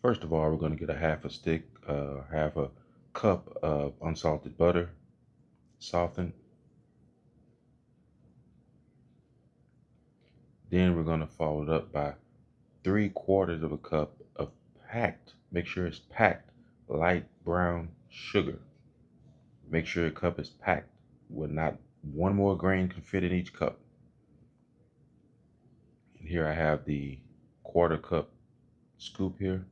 First of all, we're going to get a half a cup of unsalted butter, softened. Then we're going to follow it up by 3/4 of a cup of make sure it's packed, light brown sugar. Make sure your cup is packed where not one more grain can fit in each cup. And here I have the 1/4 cup scoop here.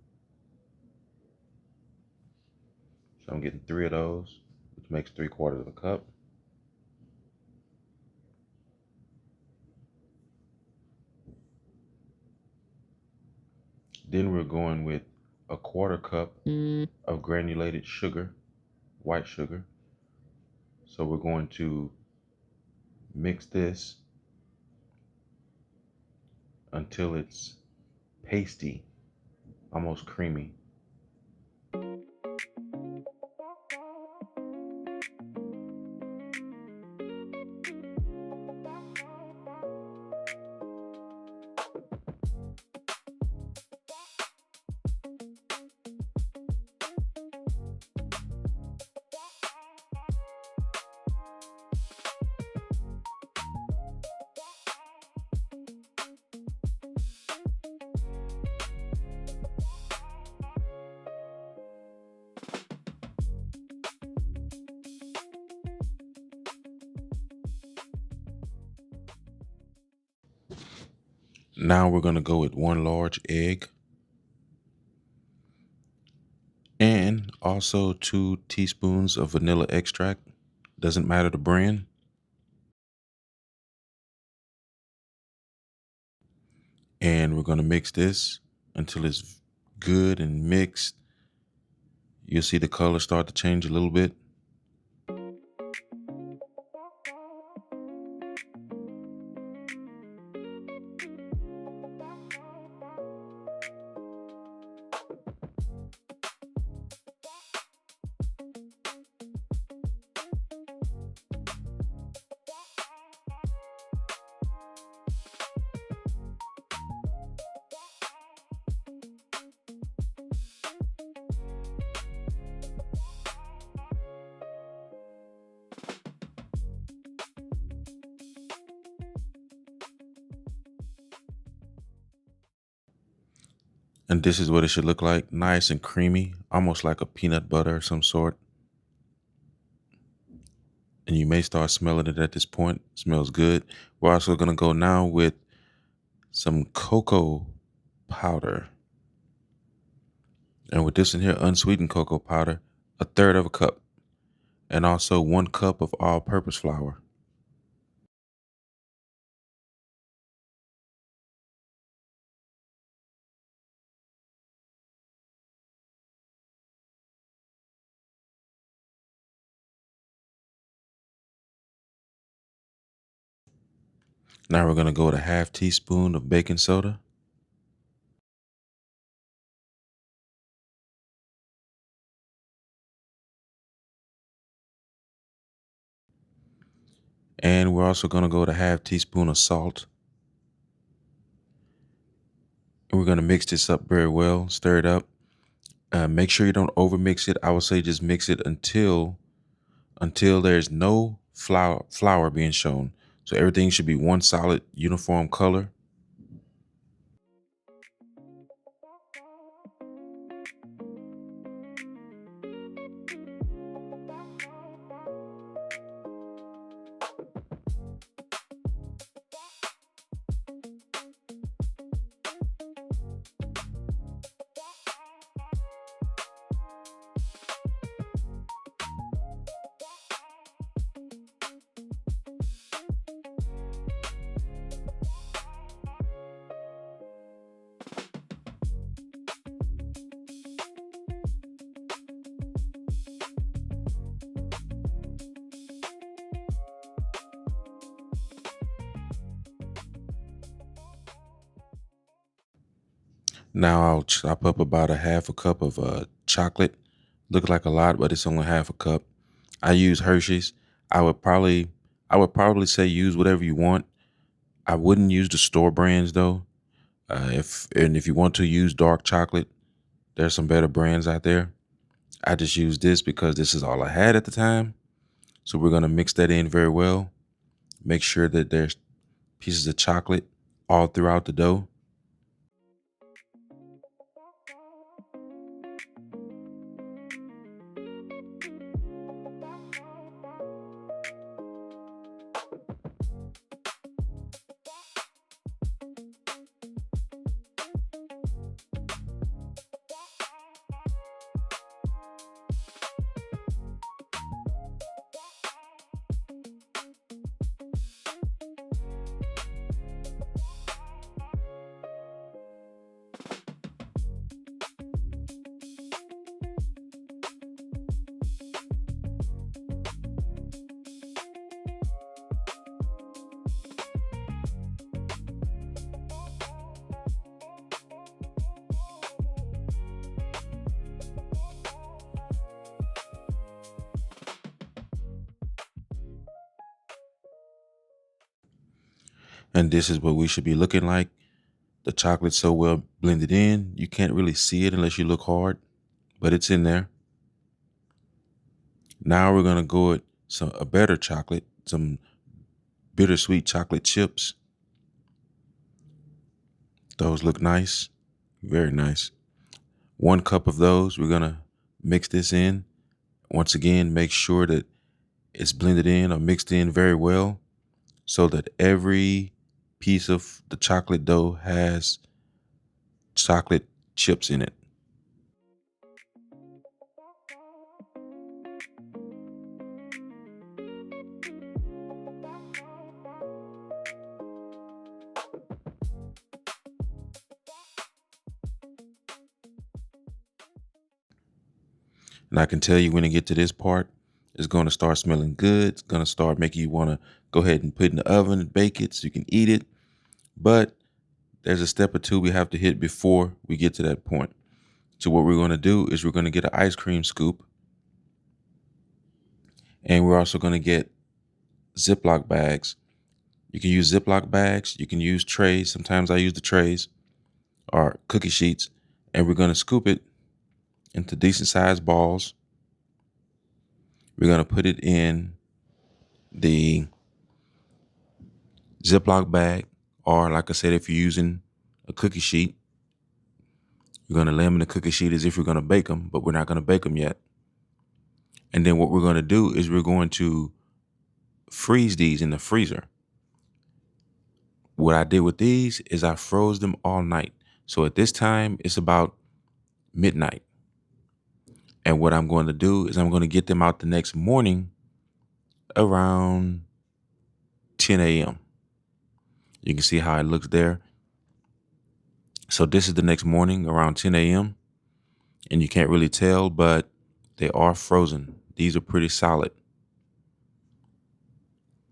So I'm getting 3 of those, which makes 3/4 of a cup. Then we're going with a 1/4 cup of granulated sugar, white sugar. So we're going to mix this until it's pasty, almost creamy. Now we're going to go with 1 large egg and also 2 teaspoons of vanilla extract. Doesn't matter the brand. And we're going to mix this until it's good and mixed. You'll see the color start to change a little bit. And this is what it should look like. Nice and creamy, almost like a peanut butter of some sort. And you may start smelling it at this point. It smells good. We're also going to go now with some cocoa powder. And with this in here, unsweetened cocoa powder, 1/3 of a cup. And also 1 cup of all-purpose flour. Now we're going to go with a 1/2 teaspoon of baking soda. And we're also going to go with a 1/2 teaspoon of salt. And we're going to mix this up very well, stir it up. Make sure you don't overmix it. I would say just mix it until there's no flour being shown. So everything should be one solid uniform color. Now I'll chop up about a 1/2 cup of chocolate. Looks like a lot, but it's only 1/2 cup. I use Hershey's. I would probably say use whatever you want. I wouldn't use the store brands though. If you want to use dark chocolate, There's some better brands out there. I just used this because this is all I had at the time. So we're going to mix that in very well. Make sure that there's pieces of chocolate all throughout the dough. And this is what we should be looking like. The chocolate's so well blended in, you can't really see it unless you look hard, but it's in there. Now we're gonna go with a better chocolate, some bittersweet chocolate chips. Those look nice, very nice. 1 cup of those. We're gonna mix this in. Once again, make sure that it's blended in or mixed in very well so that every piece of the chocolate dough has chocolate chips in it. And I can tell you when you get to this part, it's going to start smelling good. It's going to start making you want to go ahead and put it in the oven and bake it so you can eat it. But there's a step or two we have to hit before we get to that point. So what we're going to do is we're going to get an ice cream scoop. And we're also going to get Ziploc bags. You can use Ziploc bags. You can use trays. Sometimes I use the trays or cookie sheets. And we're going to scoop it into decent sized balls. We're going to put it in the Ziploc bag, or like I said, if you're using a cookie sheet, you're going to lay them in the cookie sheet as if you're going to bake them, but we're not going to bake them yet. And then what we're going to do is we're going to freeze these in the freezer. What I did with these is I froze them all night. So at this time, it's about midnight. And what I'm going to do is I'm going to get them out the next morning around 10 a.m. You can see how it looks there. So this is the next morning around 10 a.m. And you can't really tell, but they are frozen. These are pretty solid.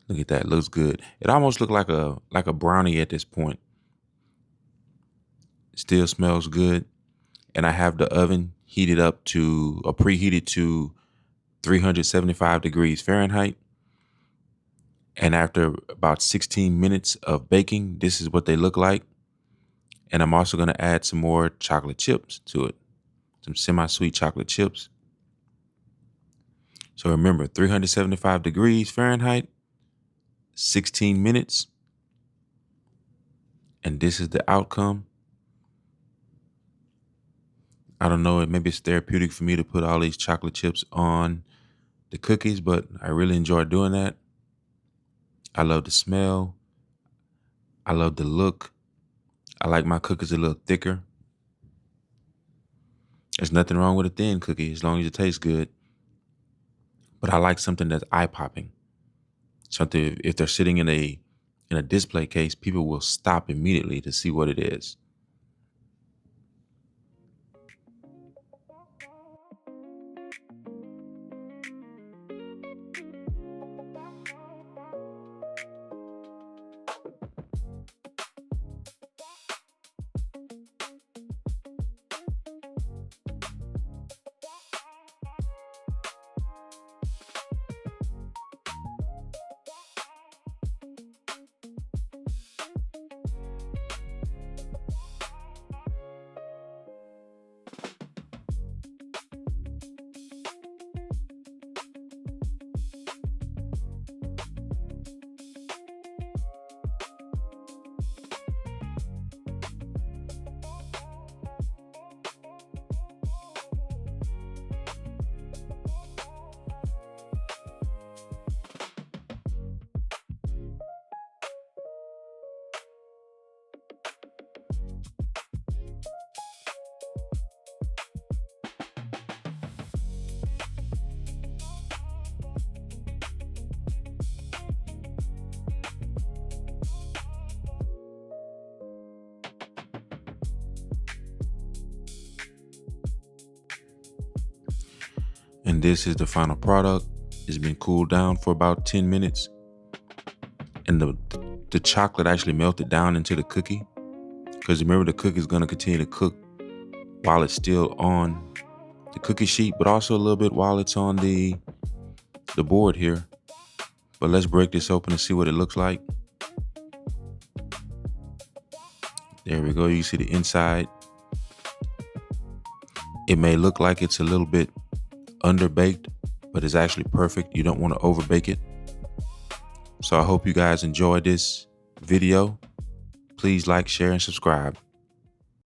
Look at that, looks good. It almost looked like a brownie at this point. Still smells good. And I have the oven heated up to, or preheated to 375 degrees Fahrenheit. And after about 16 minutes of baking, this is what they look like. And I'm also going to add some more chocolate chips to it, some semi-sweet chocolate chips. So remember, 375 degrees Fahrenheit, 16 minutes. And this is the outcome. I don't know, maybe it's therapeutic for me to put all these chocolate chips on the cookies, but I really enjoy doing that. I love the smell. I love the look. I like my cookies a little thicker. There's nothing wrong with a thin cookie as long as it tastes good. But I like something that's eye-popping. Something, if they're sitting in a display case, people will stop immediately to see what it is. And this is the final product. It's been cooled down for about 10 minutes. And the chocolate actually melted down into the cookie. Because remember, the cookie is going to continue to cook while it's still on the cookie sheet, but also a little bit while it's on the board here. But let's break this open and see what it looks like. There we go. You see the inside. It may look like it's a little bit underbaked, but it's actually perfect. You don't want to overbake it. So I hope you guys enjoyed this video. Please like, share, and subscribe.